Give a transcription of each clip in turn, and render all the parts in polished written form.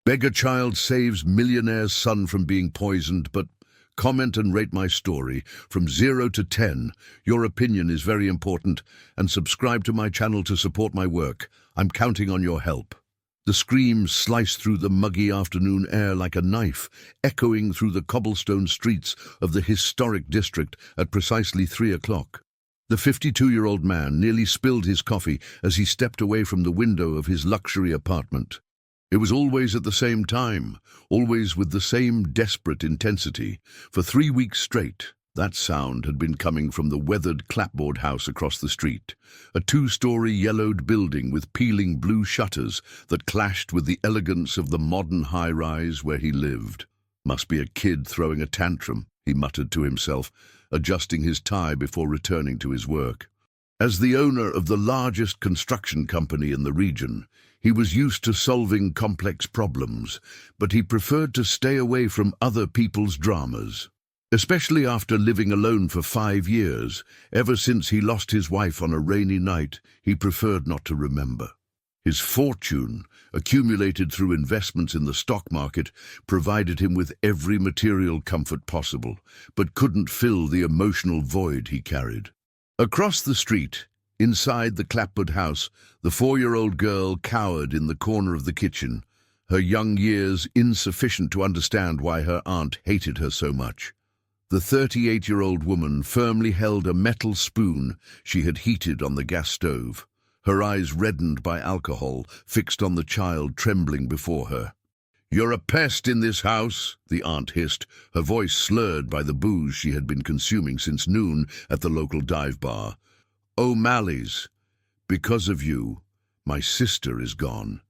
Beggar child saves millionaire's son from being poisoned, but comment and rate my story from 0 to 10. Your opinion is very important, and subscribe to my channel to support my work. I'm counting on your help. The screams sliced through the muggy afternoon air like a knife, echoing through the cobblestone streets of the historic district at precisely 3 o'clock. The 52-year-old man nearly spilled his coffee as he stepped away from the window of his luxury apartment. It was always at the same time, always with the same desperate intensity. For 3 weeks straight, that sound had been coming from the weathered clapboard house across the street, a 2-story yellowed building with peeling blue shutters that clashed with the elegance of the modern high-rise where he lived. "Must be a kid throwing a tantrum," he muttered to himself, adjusting his tie before returning to his work. As the owner of the largest construction company in the region, he was used to solving complex problems, but he preferred to stay away from other people's dramas. Especially after living alone for 5 years, ever since he lost his wife on a rainy night, he preferred not to remember. His fortune, accumulated through investments in the stock market, provided him with every material comfort possible, but couldn't fill the emotional void he carried. Across the street, inside the clapboard house, the 4-year-old girl cowered in the corner of the kitchen, her young years insufficient to understand why her aunt hated her so much. The 38-year-old woman firmly held a metal spoon she had heated on the gas stove, her eyes reddened by alcohol, fixed on the child trembling before her. "You're a pest in this house," the aunt hissed, her voice slurred by the booze she had been consuming since noon at the local dive bar. "O'Malley's. Because of you, my sister is gone.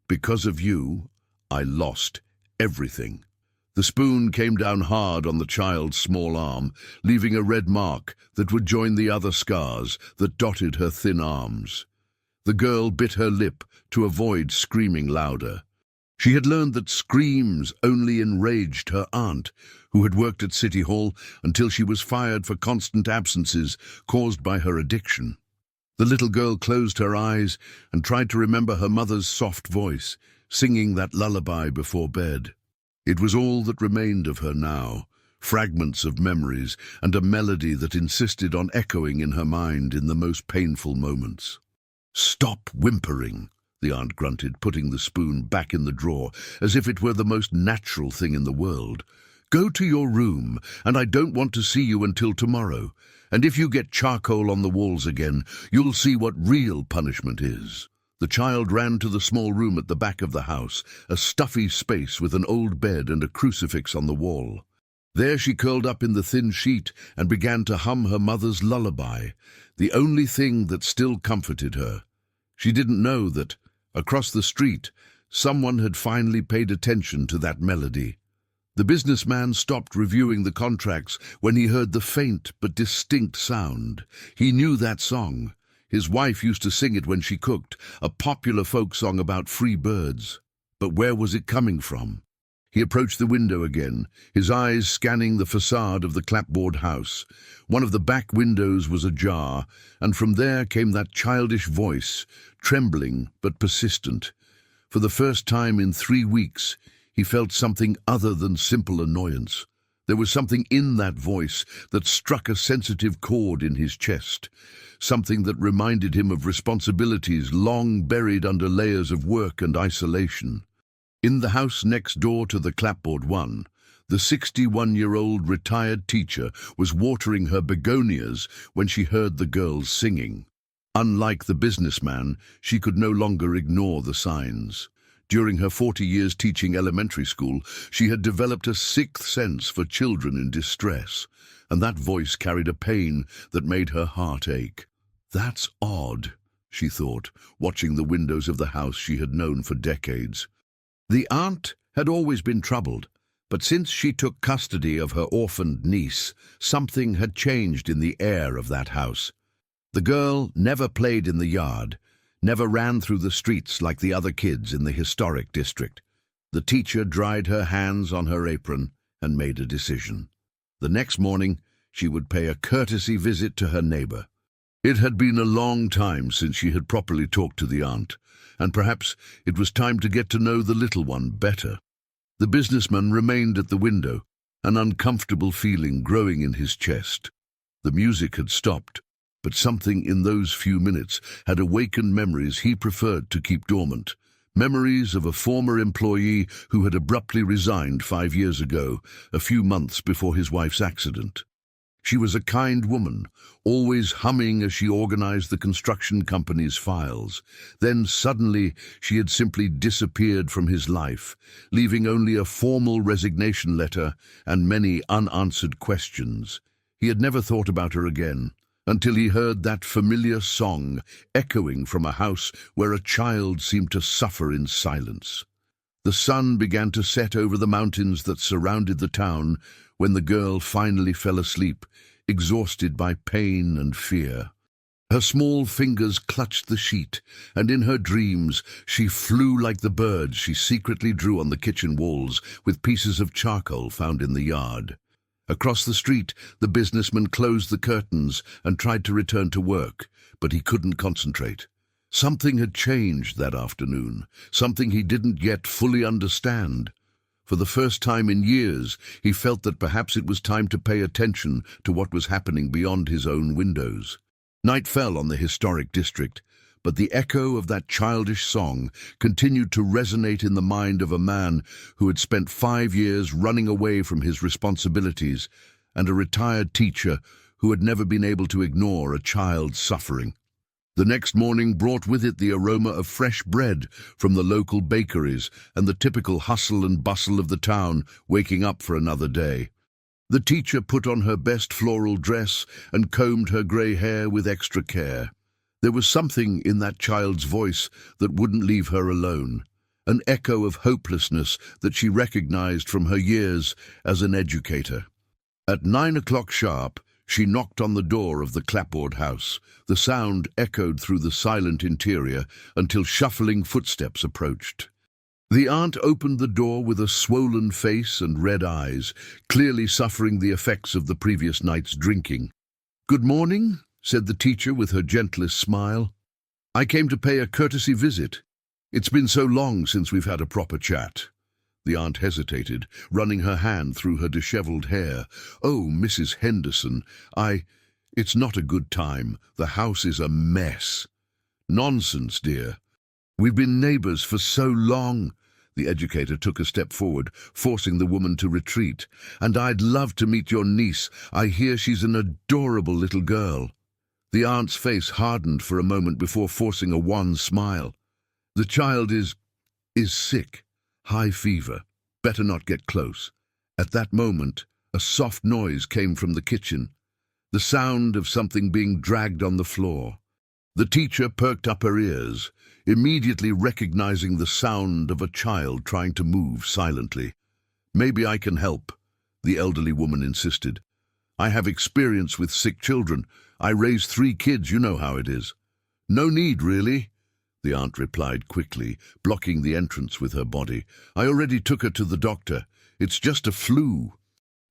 Because of you, I lost everything." The spoon came down hard on the child's small arm, leaving a red mark that would join the other scars that dotted her thin arms. The girl bit her lip to avoid screaming louder. She had learned that screams only enraged her aunt, who had worked at City Hall until she was fired for constant absences caused by her addiction. The little girl closed her eyes and tried to remember her mother's soft voice, singing that lullaby before bed. It was all that remained of her now, fragments of memories and a melody that insisted on echoing in her mind in the most painful moments. "Stop whimpering," the aunt grunted, putting the spoon back in the drawer as if it were the most natural thing in the world. "Go to your room, and I don't want to see you until tomorrow. And if you get charcoal on the walls again, you'll see what real punishment is." The child ran to the small room at the back of the house, a stuffy space with an old bed and a crucifix on the wall. There she curled up in the thin sheet and began to hum her mother's lullaby, the only thing that still comforted her. She didn't know that, across the street, someone had finally paid attention to that melody. The businessman stopped reviewing the contracts when he heard the faint but distinct sound. He knew that song. His wife used to sing it when she cooked, a popular folk song about free birds. But where was it coming from? He approached the window again, his eyes scanning the facade of the clapboard house. One of the back windows was ajar, and from there came that childish voice, trembling but persistent. For the first time in 3 weeks, he felt something other than simple annoyance. There was something in that voice that struck a sensitive chord in his chest, something that reminded him of responsibilities long buried under layers of work and isolation. In the house next door to the clapboard one, the 61-year-old retired teacher was watering her begonias when she heard the girls singing. Unlike the businessman, she could no longer ignore the signs. During her 40 years teaching elementary school, she had developed a sixth sense for children in distress, and that voice carried a pain that made her heart ache. "That's odd," she thought, watching the windows of the house she had known for decades. The aunt had always been troubled, but since she took custody of her orphaned niece, something had changed in the air of that house. The girl never played in the yard, never ran through the streets like the other kids in the historic district. The teacher dried her hands on her apron and made a decision. The next morning, she would pay a courtesy visit to her neighbor. It had been a long time since she had properly talked to the aunt, and perhaps it was time to get to know the little one better. The businessman remained at the window, an uncomfortable feeling growing in his chest. The music had stopped, but something in those few minutes had awakened memories he preferred to keep dormant. Memories of a former employee who had abruptly resigned 5 years ago, a few months before his wife's accident. She was a kind woman, always humming as she organized the construction company's files. Then suddenly she had simply disappeared from his life, leaving only a formal resignation letter and many unanswered questions. He had never thought about her again, until he heard that familiar song echoing from a house where a child seemed to suffer in silence. The sun began to set over the mountains that surrounded the town when the girl finally fell asleep, exhausted by pain and fear. Her small fingers clutched the sheet, and in her dreams she flew like the birds she secretly drew on the kitchen walls with pieces of charcoal found in the yard. Across the street, the businessman closed the curtains and tried to return to work, but he couldn't concentrate. Something had changed that afternoon, something he didn't yet fully understand. For the first time in years, he felt that perhaps it was time to pay attention to what was happening beyond his own windows. Night fell on the historic district, but the echo of that childish song continued to resonate in the mind of a man who had spent 5 years running away from his responsibilities, and a retired teacher who had never been able to ignore a child's suffering. The next morning brought with it the aroma of fresh bread from the local bakeries and the typical hustle and bustle of the town waking up for another day. The teacher put on her best floral dress and combed her grey hair with extra care. There was something in that child's voice that wouldn't leave her alone, an echo of hopelessness that she recognized from her years as an educator. At 9 o'clock sharp, she knocked on the door of the clapboard house. The sound echoed through the silent interior until shuffling footsteps approached. The aunt opened the door with a swollen face and red eyes, clearly suffering the effects of the previous night's drinking. "Good morning," said the teacher with her gentlest smile. "I came to pay a courtesy visit. It's been so long since we've had a proper chat." The aunt hesitated, running her hand through her disheveled hair. "Oh, Mrs. Henderson, it's not a good time. The house is a mess." "Nonsense, dear. We've been neighbors for so long." The educator took a step forward, forcing the woman to retreat. "And I'd love to meet your niece. I hear she's an adorable little girl." The aunt's face hardened for a moment before forcing a wan smile. "The child is sick. High fever. Better not get close." At that moment, a soft noise came from the kitchen, the sound of something being dragged on the floor. The teacher perked up her ears, immediately recognizing the sound of a child trying to move silently. "Maybe I can help," the elderly woman insisted. "I have experience with sick children. I raised 3 kids, you know how it is." "No need, really," the aunt replied quickly, blocking the entrance with her body. "I already took her to the doctor. It's just a flu.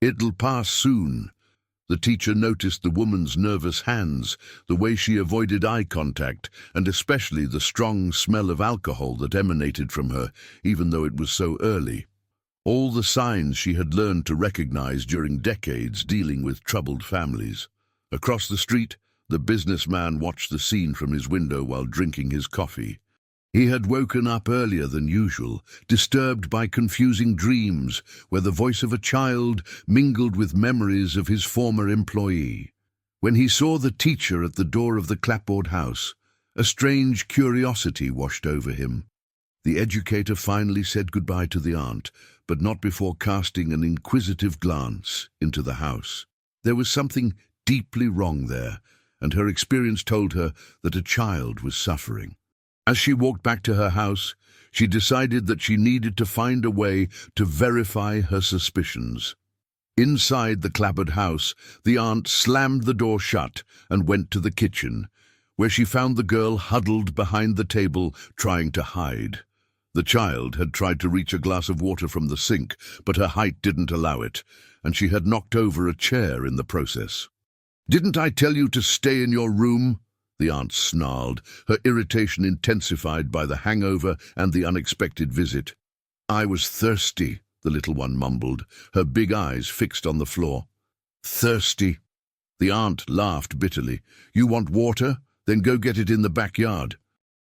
It'll pass soon." The teacher noticed the woman's nervous hands, the way she avoided eye contact, and especially the strong smell of alcohol that emanated from her, even though it was so early. All the signs she had learned to recognize during decades dealing with troubled families. Across the street, the businessman watched the scene from his window while drinking his coffee. He had woken up earlier than usual, disturbed by confusing dreams where the voice of a child mingled with memories of his former employee. When he saw the teacher at the door of the clapboard house, a strange curiosity washed over him. The educator finally said goodbye to the aunt, but not before casting an inquisitive glance into the house. There was something deeply wrong there, and her experience told her that a child was suffering. As she walked back to her house, she decided that she needed to find a way to verify her suspicions. Inside the clapboard house, the aunt slammed the door shut and went to the kitchen, where she found the girl huddled behind the table trying to hide. The child had tried to reach a glass of water from the sink, but her height didn't allow it, and she had knocked over a chair in the process. "Didn't I tell you to stay in your room?" the aunt snarled, her irritation intensified by the hangover and the unexpected visit. "I was thirsty," the little one mumbled, her big eyes fixed on the floor. "Thirsty?" The aunt laughed bitterly. "You want water? Then go get it in the backyard.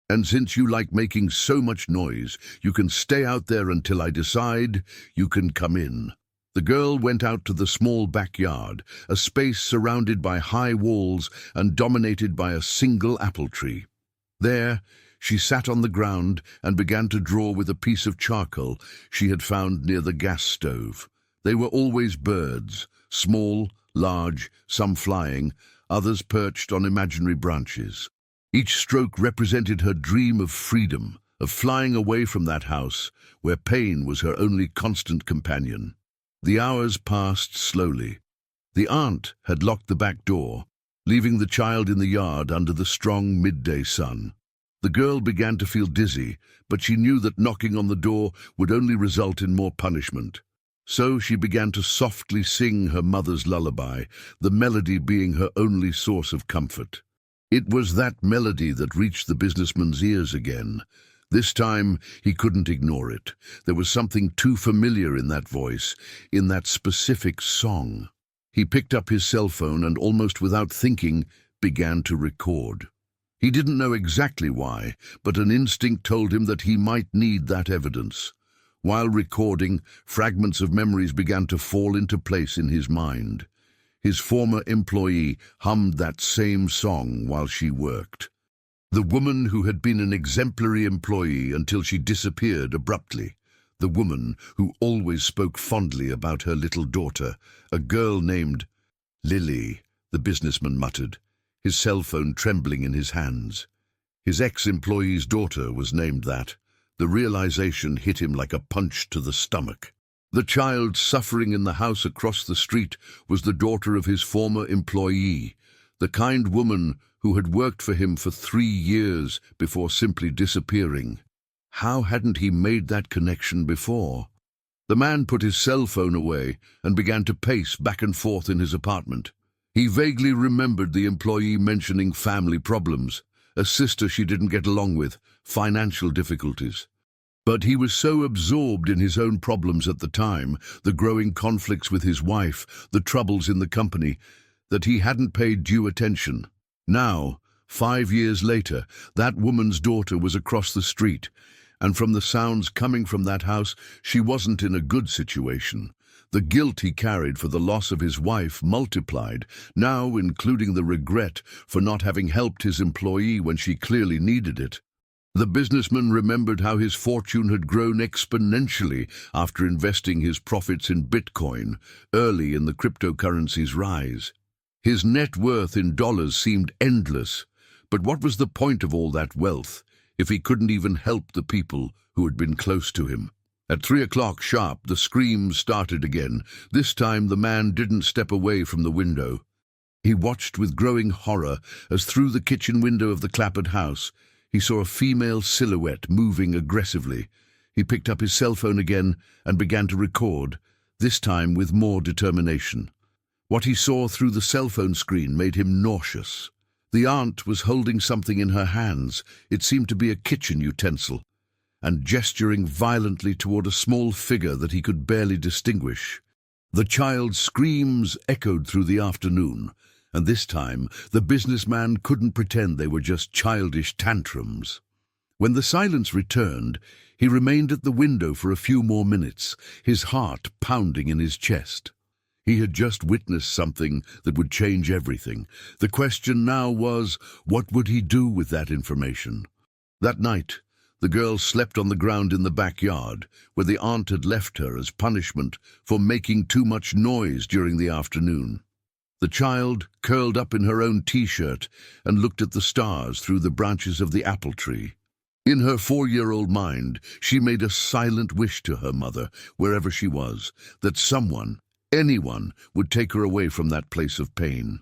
And since you like making so much noise, you can stay out there until I decide you can come in." The girl went out to the small backyard, a space surrounded by high walls and dominated by a single apple tree. There, she sat on the ground and began to draw with a piece of charcoal she had found near the gas stove. They were always birds, small, large, some flying, others perched on imaginary branches. Each stroke represented her dream of freedom, of flying away from that house where pain was her only constant companion. The hours passed slowly. The aunt had locked the back door, leaving the child in the yard under the strong midday sun. The girl began to feel dizzy, but she knew that knocking on the door would only result in more punishment. So she began to softly sing her mother's lullaby, the melody being her only source of comfort. It was that melody that reached the businessman's ears again. This time, he couldn't ignore it. There was something too familiar in that voice, in that specific song. He picked up his cell phone and, almost without thinking, began to record. He didn't know exactly why, but an instinct told him that he might need that evidence. While recording, fragments of memories began to fall into place in his mind. His former employee hummed that same song while she worked. The woman who had been an exemplary employee until she disappeared abruptly. The woman who always spoke fondly about her little daughter, a girl named Lily, the businessman muttered, his cell phone trembling in his hands. His ex-employee's daughter was named that. The realization hit him like a punch to the stomach. The child suffering in the house across the street was the daughter of his former employee, the kind woman who had worked for him for 3 years before simply disappearing. How hadn't he made that connection before? The man put his cell phone away and began to pace back and forth in his apartment. He vaguely remembered the employee mentioning family problems, a sister she didn't get along with, financial difficulties. But he was so absorbed in his own problems at the time, the growing conflicts with his wife, the troubles in the company, that he hadn't paid due attention. Now, 5 years later, that woman's daughter was across the street, and from the sounds coming from that house, she wasn't in a good situation. The guilt he carried for the loss of his wife multiplied, now including the regret for not having helped his employee when she clearly needed it. The businessman remembered how his fortune had grown exponentially after investing his profits in Bitcoin, early in the cryptocurrency's rise. His net worth in dollars seemed endless, but what was the point of all that wealth if he couldn't even help the people who had been close to him? At 3 o'clock sharp, the screams started again. This time the man didn't step away from the window. He watched with growing horror as through the kitchen window of the clapboard house, he saw a female silhouette moving aggressively. He picked up his cell phone again and began to record, this time with more determination. What he saw through the cell phone screen made him nauseous. The aunt was holding something in her hands. It seemed to be a kitchen utensil, and gesturing violently toward a small figure that he could barely distinguish. The child's screams echoed through the afternoon, and this time the businessman couldn't pretend they were just childish tantrums. When the silence returned, he remained at the window for a few more minutes, his heart pounding in his chest. He had just witnessed something that would change everything. The question now was, what would he do with that information? That night, the girl slept on the ground in the backyard, where the aunt had left her as punishment for making too much noise during the afternoon. The child curled up in her own t-shirt and looked at the stars through the branches of the apple tree. In her 4-year-old mind, she made a silent wish to her mother, wherever she was, that someone, anyone, would take her away from that place of pain.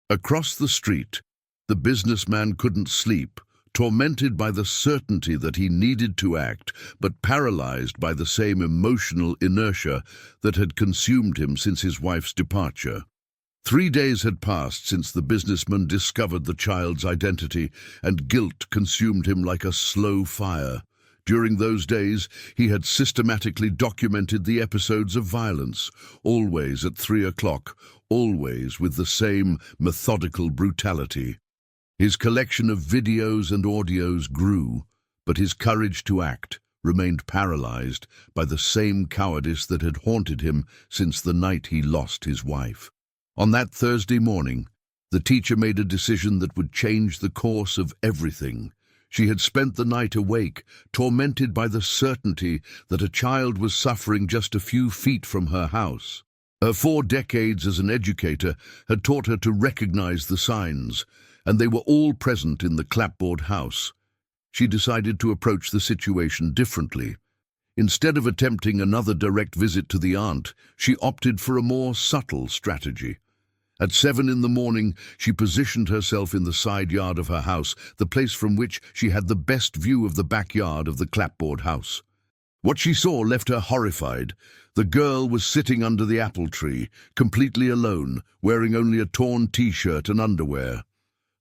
Across the street, the businessman couldn't sleep, tormented by the certainty that he needed to act, but paralyzed by the same emotional inertia that had consumed him since his wife's departure. 3 days had passed since the businessman discovered the child's identity, and guilt consumed him like a slow fire. During those days, he had systematically documented the episodes of violence, always at 3 o'clock, always with the same methodical brutality. His collection of videos and audios grew, but his courage to act remained paralyzed by the same cowardice that had haunted him since the night he lost his wife. On that Thursday morning, the teacher made a decision that would change the course of everything. She had spent the night awake, tormented by the certainty that a child was suffering just a few feet from her house. Her 4 decades as an educator had taught her to recognize the signs, and they were all present in the clapboard house. She decided to approach the situation differently. Instead of attempting another direct visit to the aunt, she opted for a more subtle strategy. At 7 in the morning, she positioned herself in the side yard of her house, the place from which she had the best view of the backyard of the clapboard house. What she saw left her horrified. The girl was sitting under the apple tree, completely alone, wearing only a torn t-shirt and underwear.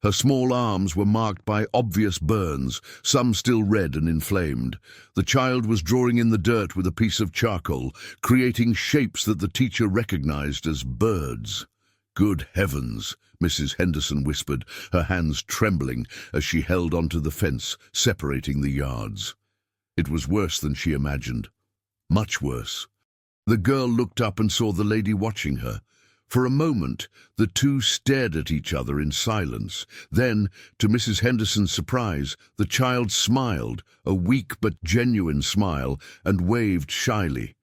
Her small arms were marked by obvious burns, some still red and inflamed. The child was drawing in the dirt with a piece of charcoal, creating shapes that the teacher recognized as birds. "Good heavens," Mrs. Henderson whispered, her hands trembling as she held onto the fence, separating the yards. It was worse than she imagined. Much worse. The girl looked up and saw the lady watching her. For a moment, the two stared at each other in silence. Then, to Mrs. Henderson's surprise, the child smiled, a weak but genuine smile, and waved shyly.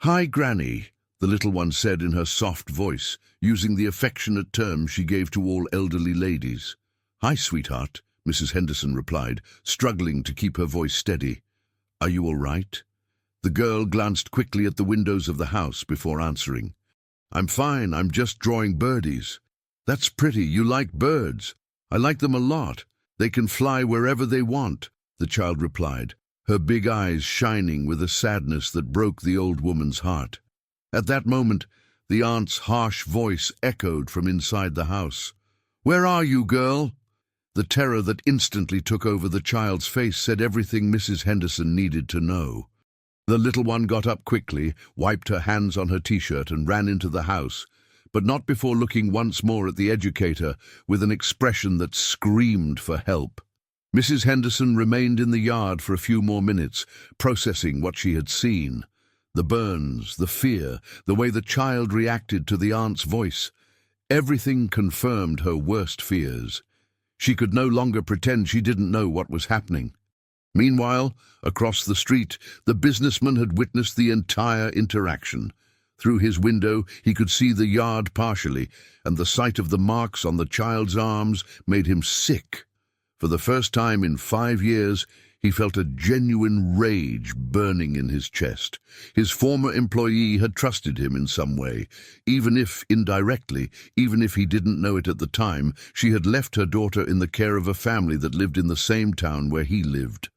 "Hi, Granny," the little one said in her soft voice, using the affectionate term she gave to all elderly ladies. "Hi, sweetheart," Mrs. Henderson replied, struggling to keep her voice steady. "Are you all right?" The girl glanced quickly at the windows of the house before answering. "I'm fine, I'm just drawing birdies." "That's pretty, you like birds." "I like them a lot. They can fly wherever they want," the child replied, her big eyes shining with a sadness that broke the old woman's heart. At that moment, the aunt's harsh voice echoed from inside the house. "Where are you, girl?" The terror that instantly took over the child's face said everything Mrs. Henderson needed to know. The little one got up quickly, wiped her hands on her t-shirt and ran into the house, but not before looking once more at the educator with an expression that screamed for help. Mrs. Henderson remained in the yard for a few more minutes, processing what she had seen. The burns, the fear, the way the child reacted to the aunt's voice. Everything confirmed her worst fears. She could no longer pretend she didn't know what was happening. Meanwhile, across the street, the businessman had witnessed the entire interaction. Through his window, he could see the yard partially, and the sight of the marks on the child's arms made him sick. For the first time in 5 years, he felt a genuine rage burning in his chest. His former employee had trusted him in some way. Even if, indirectly, even if he didn't know it at the time, she had left her daughter in the care of a family that lived in the same town where he lived.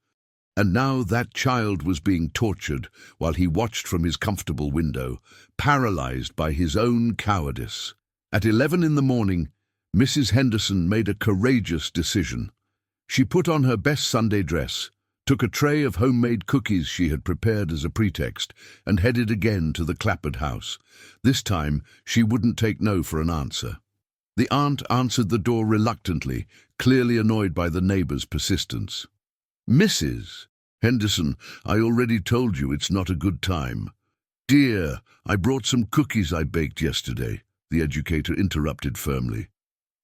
And now that child was being tortured while he watched from his comfortable window, paralyzed by his own cowardice. At 11 in the morning, Mrs. Henderson made a courageous decision. She put on her best Sunday dress, took a tray of homemade cookies she had prepared as a pretext, and headed again to the clapboard house. This time, she wouldn't take no for an answer. The aunt answered the door reluctantly, clearly annoyed by the neighbor's persistence. "Mrs. Henderson, I already told you it's not a good time." "Dear, I brought some cookies I baked yesterday," the educator interrupted firmly.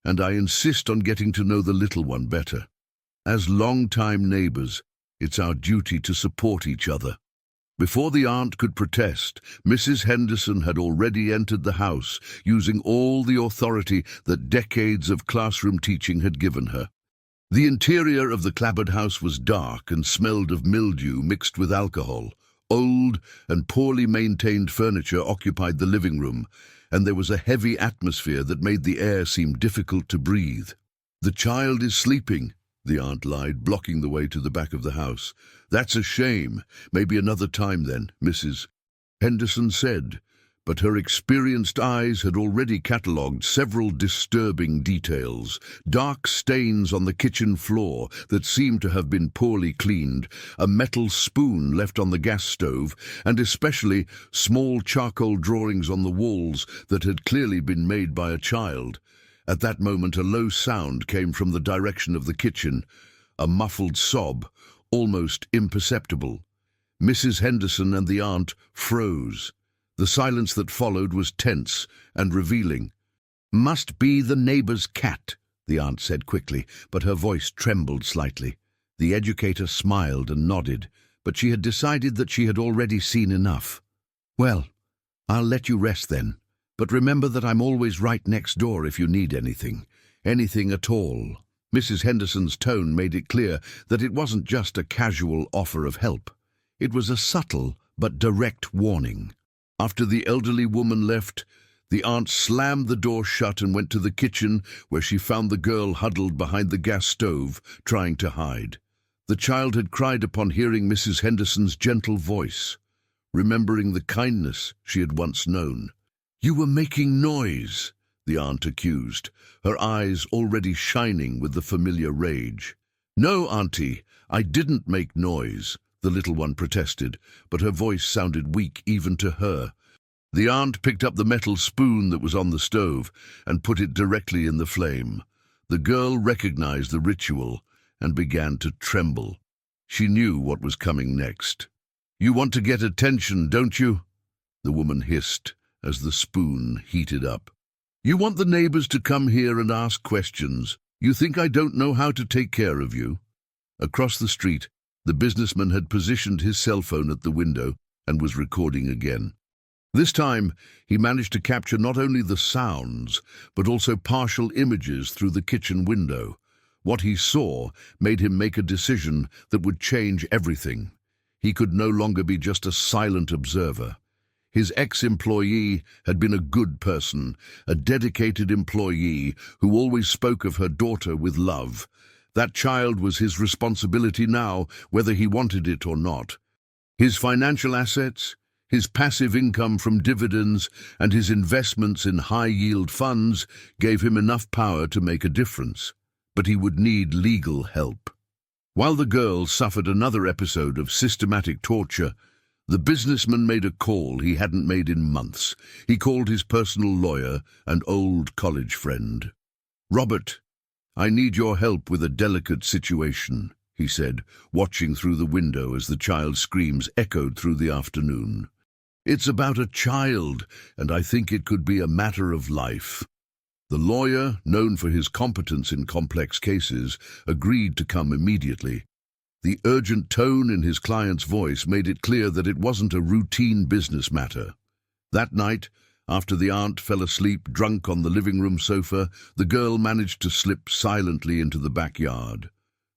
"And I insist on getting to know the little one better. As long-time neighbors, it's our duty to support each other." Before the aunt could protest, Mrs. Henderson had already entered the house, using all the authority that decades of classroom teaching had given her. The interior of the clapboard house was dark and smelled of mildew mixed with alcohol. Old and poorly maintained furniture occupied the living room, and there was a heavy atmosphere that made the air seem difficult to breathe. "The child is sleeping," the aunt lied, blocking the way to the back of the house. "That's a shame. Maybe another time then," Mrs. Henderson said, but her experienced eyes had already catalogued several disturbing details. Dark stains on the kitchen floor that seemed to have been poorly cleaned, a metal spoon left on the gas stove, and especially small charcoal drawings on the walls that had clearly been made by a child. At that moment, a low sound came from the direction of the kitchen, a muffled sob, almost imperceptible. Mrs. Henderson and the aunt froze. The silence that followed was tense and revealing. "Must be the neighbor's cat," the aunt said quickly, but her voice trembled slightly. The educator smiled and nodded, but she had decided that she had already seen enough. "Well, I'll let you rest then, but remember that I'm always right next door if you need anything. Anything at all." Mrs. Henderson's tone made it clear that it wasn't just a casual offer of help. It was a subtle but direct warning. After the elderly woman left, the aunt slammed the door shut and went to the kitchen, where she found the girl huddled behind the gas stove, trying to hide. The child had cried upon hearing Mrs. Henderson's gentle voice, remembering the kindness she had once known. "You were making noise," the aunt accused, her eyes already shining with the familiar rage. "No, Auntie, I didn't make noise," the little one protested, but her voice sounded weak even to her. The aunt picked up the metal spoon that was on the stove and put it directly in the flame. The girl recognized the ritual and began to tremble. She knew what was coming next. "You want to get attention, don't you?" the woman hissed as the spoon heated up. "You want the neighbors to come here and ask questions. You think I don't know how to take care of you?" Across the street, the businessman had positioned his cell phone at the window and was recording again. This time, he managed to capture not only the sounds, but also partial images through the kitchen window. What he saw made him make a decision that would change everything. He could no longer be just a silent observer. His ex-employee had been a good person, a dedicated employee who always spoke of her daughter with love. That child was his responsibility now, whether he wanted it or not. His financial assets, his passive income from dividends, and his investments in high-yield funds gave him enough power to make a difference. But he would need legal help. While the girl suffered another episode of systematic torture, the businessman made a call he hadn't made in months. He called his personal lawyer, an old college friend. "Robert, I need your help with a delicate situation," he said, watching through the window as the child's screams echoed through the afternoon. "It's about a child, and I think it could be a matter of life." The lawyer, known for his competence in complex cases, agreed to come immediately. The urgent tone in his client's voice made it clear that it wasn't a routine business matter. That night, after the aunt fell asleep drunk on the living room sofa, the girl managed to slip silently into the backyard.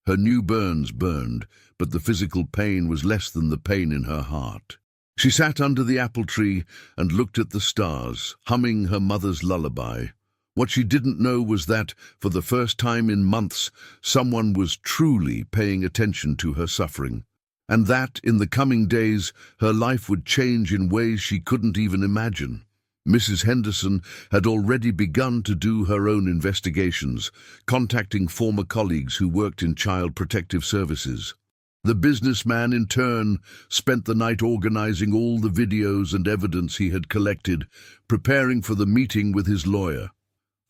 Her new burns burned, but the physical pain was less than the pain in her heart. She sat under the apple tree and looked at the stars, humming her mother's lullaby. What she didn't know was that, for the first time in months, someone was truly paying attention to her suffering, and that, in the coming days, her life would change in ways she couldn't even imagine. Mrs. Henderson had already begun to do her own investigations, contacting former colleagues who worked in child protective services. The businessman, in turn, spent the night organizing all the videos and evidence he had collected, preparing for the meeting with his lawyer.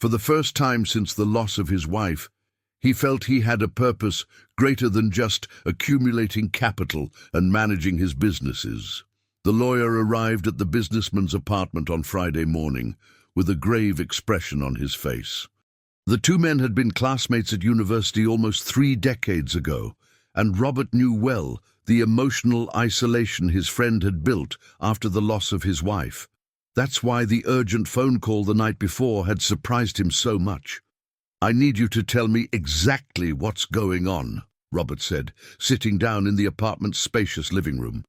For the first time since the loss of his wife, he felt he had a purpose greater than just accumulating capital and managing his businesses. The lawyer arrived at the businessman's apartment on Friday morning, with a grave expression on his face. The two men had been classmates at university almost 3 decades ago, and Robert knew well the emotional isolation his friend had built after the loss of his wife. That's why the urgent phone call the night before had surprised him so much. "I need you to tell me exactly what's going on," Robert said, sitting down in the apartment's spacious living room.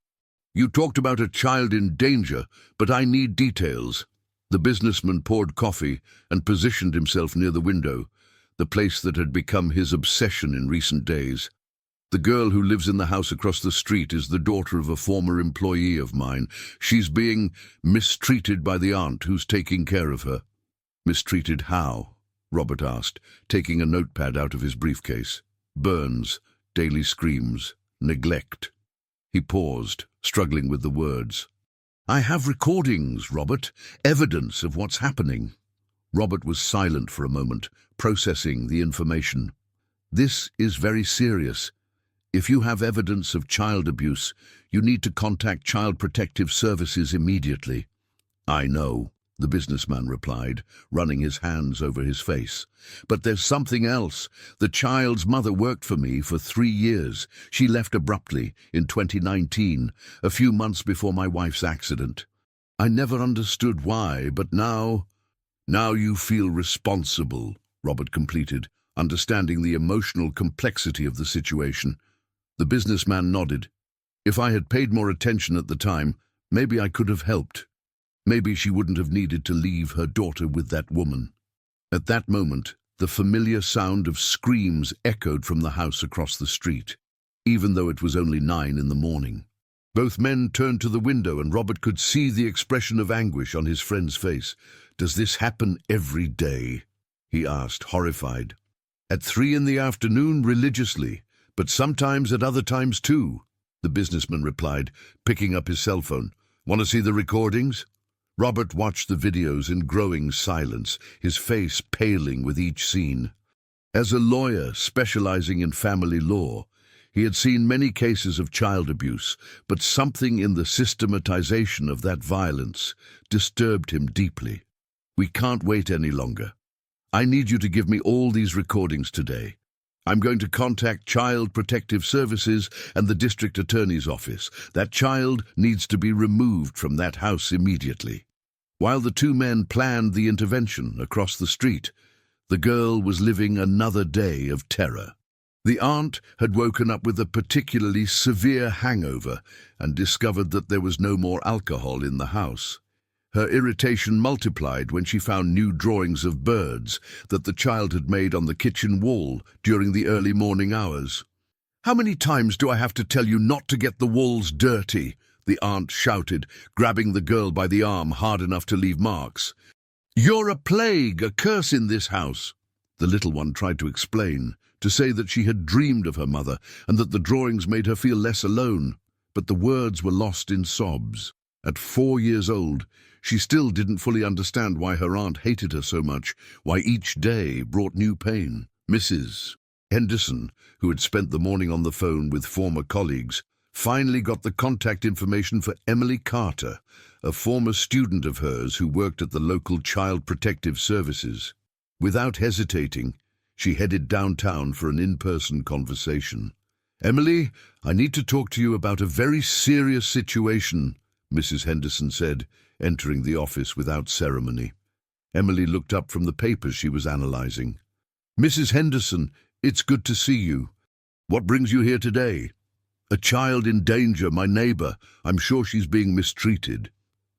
"You talked about a child in danger, but I need details." The businessman poured coffee and positioned himself near the window, the place that had become his obsession in recent days. The girl who lives in the house across the street is the daughter of a former employee of mine. She's being mistreated by the aunt who's taking care of her." "Mistreated how?" Robert asked, taking a notepad out of his briefcase. "Burns, daily screams, neglect." He paused, struggling with the words. "I have recordings, Robert, evidence of what's happening." Robert was silent for a moment, processing the information. "This is very serious. If you have evidence of child abuse, you need to contact Child Protective Services immediately." "I know," the businessman replied, running his hands over his face. "But there's something else. The child's mother worked for me for 3 years. She left abruptly in 2019, a few months before my wife's accident. I never understood why, but now you feel responsible," Robert completed, understanding the emotional complexity of the situation. The businessman nodded. "If I had paid more attention at the time, maybe I could have helped. Maybe she wouldn't have needed to leave her daughter with that woman." At that moment, the familiar sound of screams echoed from the house across the street, even though it was only 9 in the morning. Both men turned to the window, and Robert could see the expression of anguish on his friend's face. "Does this happen every day?" he asked, horrified. "At 3 in the afternoon religiously, but sometimes at other times too," the businessman replied, picking up his cell phone. "Want to see the recordings?" Robert watched the videos in growing silence, his face paling with each scene. As a lawyer specializing in family law, he had seen many cases of child abuse, but something in the systematization of that violence disturbed him deeply. "We can't wait any longer. I need you to give me all these recordings today. I'm going to contact Child Protective Services and the district attorney's office. That child needs to be removed from that house immediately." While the two men planned the intervention across the street, the girl was living another day of terror. The aunt had woken up with a particularly severe hangover and discovered that there was no more alcohol in the house. Her irritation multiplied when she found new drawings of birds that the child had made on the kitchen wall during the early morning hours. "How many times do I have to tell you not to get the walls dirty?" the aunt shouted, grabbing the girl by the arm hard enough to leave marks. "You're a plague, a curse in this house." The little one tried to explain, to say that she had dreamed of her mother and that the drawings made her feel less alone, but the words were lost in sobs. At 4 years old, she still didn't fully understand why her aunt hated her so much, why each day brought new pain. Mrs. Henderson, who had spent the morning on the phone with former colleagues, finally got the contact information for Emily Carter, a former student of hers who worked at the local Child Protective Services. Without hesitating, she headed downtown for an in-person conversation. "Emily, I need to talk to you about a very serious situation," Mrs. Henderson said, entering the office without ceremony. Emily looked up from the papers she was analyzing. "Mrs. Henderson, it's good to see you. What brings you here today?" "A child in danger, my neighbor. I'm sure she's being mistreated."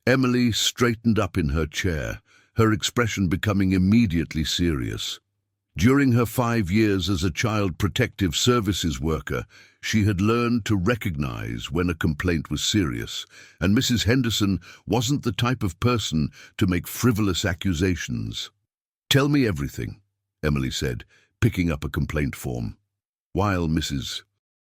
Emily straightened up in her chair, her expression becoming immediately serious. During her 5 years as a Child Protective Services worker, she had learned to recognize when a complaint was serious, and Mrs. Henderson wasn't the type of person to make frivolous accusations. "Tell me everything," Emily said, picking up a complaint form. While Mrs.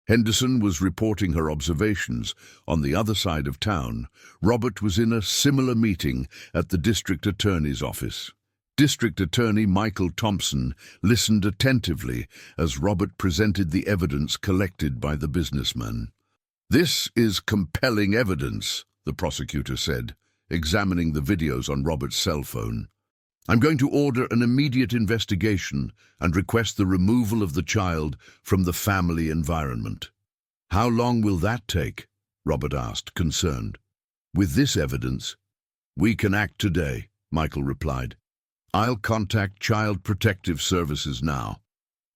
Henderson was reporting her observations on the other side of town, Robert was in a similar meeting at the district attorney's office. District Attorney Michael Thompson listened attentively as Robert presented the evidence collected by the businessman. "This is compelling evidence," the prosecutor said, examining the videos on Robert's cell phone. "I'm going to order an immediate investigation and request the removal of the child from the family environment." "How long will that take?" Robert asked, concerned. "With this evidence, we can act today," Michael replied. "I'll contact Child Protective Services now."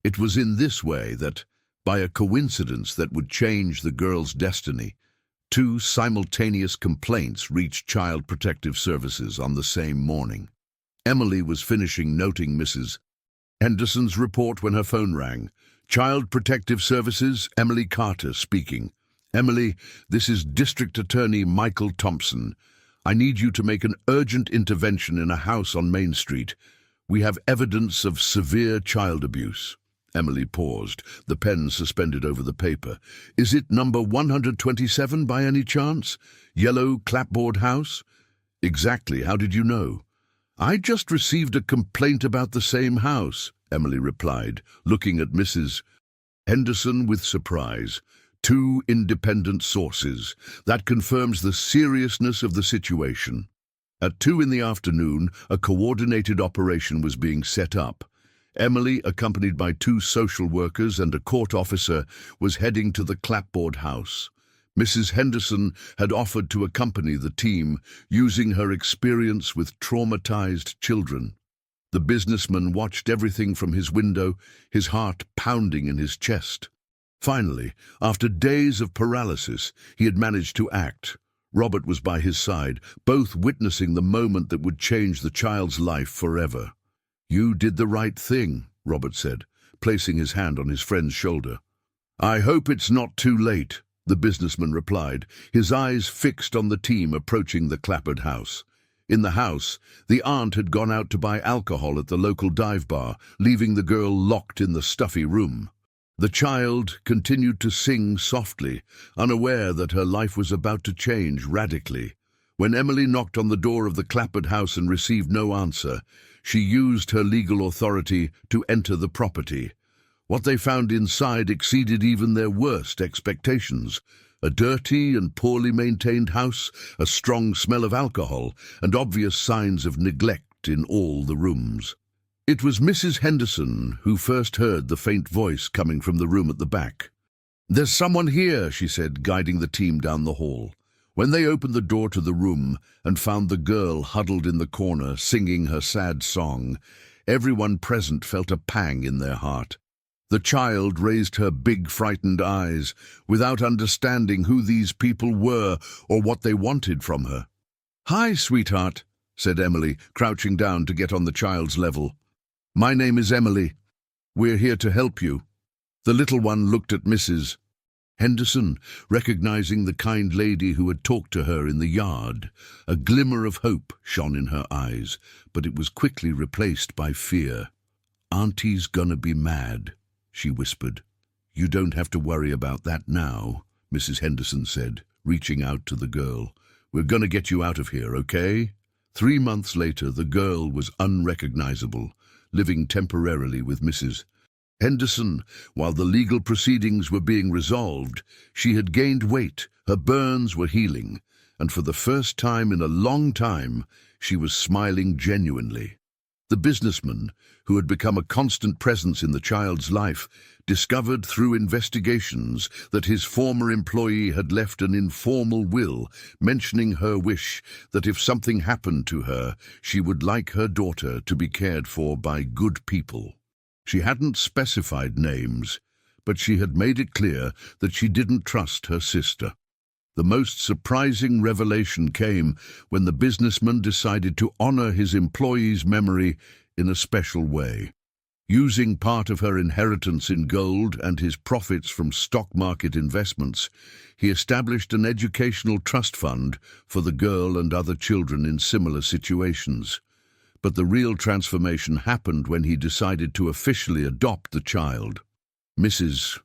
It was in this way that, by a coincidence that would change the girl's destiny, 2 simultaneous complaints reached Child Protective Services on the same morning. Emily was finishing noting Mrs. Henderson's report when her phone rang. Child Protective Services, Emily Carter speaking. Emily, this is District Attorney Michael Thompson. I need you to make an urgent intervention in a house on Main Street. We have evidence of severe child abuse. Emily paused, the pen suspended over the paper. Is it number 127 by any chance? Yellow clapboard house? Exactly. How did you know? I just received a complaint about the same house, Emily replied, looking at Mrs. Henderson with surprise. Two independent sources. That confirms the seriousness of the situation. At 2 in the afternoon, a coordinated operation was being set up. Emily, accompanied by 2 social workers and a court officer, was heading to the clapboard house. Mrs. Henderson had offered to accompany the team, using her experience with traumatized children. The businessman watched everything from his window, his heart pounding in his chest. Finally, after days of paralysis, he had managed to act. Robert was by his side, both witnessing the moment that would change the child's life forever. You did the right thing, Robert said, placing his hand on his friend's shoulder. I hope it's not too late, the businessman replied, his eyes fixed on the team approaching the clapboard house. In the house, the aunt had gone out to buy alcohol at the local dive bar, leaving the girl locked in the stuffy room. The child continued to sing softly, unaware that her life was about to change radically. When Emily knocked on the door of the clapboard house and received no answer, she used her legal authority to enter the property. What they found inside exceeded even their worst expectations. A dirty and poorly maintained house, a strong smell of alcohol, and obvious signs of neglect in all the rooms. It was Mrs. Henderson who first heard the faint voice coming from the room at the back. There's someone here, she said, guiding the team down the hall. When they opened the door to the room and found the girl huddled in the corner singing her sad song, everyone present felt a pang in their heart. The child raised her big, frightened eyes, without understanding who these people were or what they wanted from her. Hi, sweetheart, said Emily, crouching down to get on the child's level. My name is Emily. We're here to help you. The little one looked at Mrs. Henderson, recognizing the kind lady who had talked to her in the yard. A glimmer of hope shone in her eyes, but it was quickly replaced by fear. Auntie's gonna be mad, she whispered. You don't have to worry about that now, Mrs. Henderson said, reaching out to the girl. We're gonna get you out of here, okay? 3 months later, the girl was unrecognizable, living temporarily with Mrs. Henderson. While the legal proceedings were being resolved, she had gained weight, her burns were healing, and for the first time in a long time, she was smiling genuinely. The businessman, who had become a constant presence in the child's life, discovered through investigations that his former employee had left an informal will mentioning her wish that if something happened to her, she would like her daughter to be cared for by good people. She hadn't specified names, but she had made it clear that she didn't trust her sister. The most surprising revelation came when the businessman decided to honor his employee's memory in a special way. Using part of her inheritance in gold and his profits from stock market investments, he established an educational trust fund for the girl and other children in similar situations. But the real transformation happened when he decided to officially adopt the child. Mrs.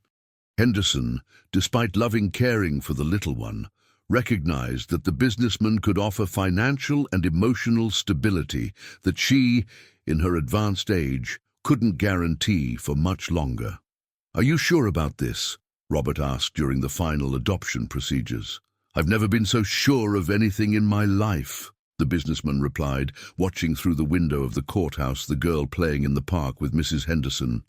Henderson, despite loving caring for the little one, recognized that the businessman could offer financial and emotional stability that she, in her advanced age, couldn't guarantee for much longer. Are you sure about this? Robert asked during the final adoption procedures. I've never been so sure of anything in my life, the businessman replied, watching through the window of the courthouse the girl playing in the park with Mrs. Henderson.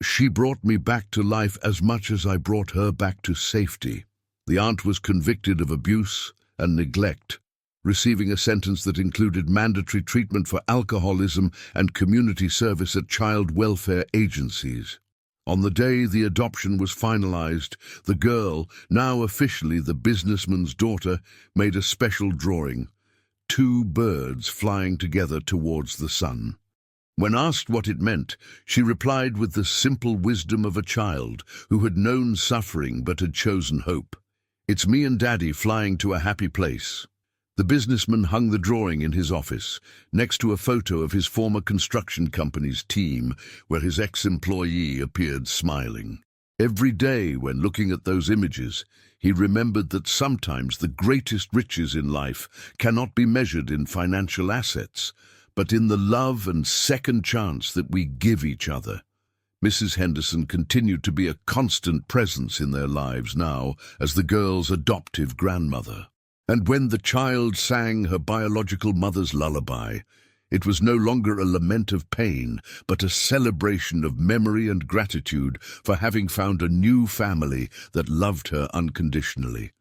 She brought me back to life as much as I brought her back to safety. The aunt was convicted of abuse and neglect, receiving a sentence that included mandatory treatment for alcoholism and community service at child welfare agencies. On the day the adoption was finalized, the girl, now officially the businessman's daughter, made a special drawing. 2 birds flying together towards the sun. When asked what it meant, she replied with the simple wisdom of a child who had known suffering but had chosen hope. "It's me and Daddy flying to a happy place." The businessman hung the drawing in his office, next to a photo of his former construction company's team, where his ex-employee appeared smiling. Every day, when looking at those images, he remembered that sometimes the greatest riches in life cannot be measured in financial assets, but in the love and second chance that we give each other. Mrs. Henderson continued to be a constant presence in their lives now as the girl's adoptive grandmother. And when the child sang her biological mother's lullaby, it was no longer a lament of pain, but a celebration of memory and gratitude for having found a new family that loved her unconditionally.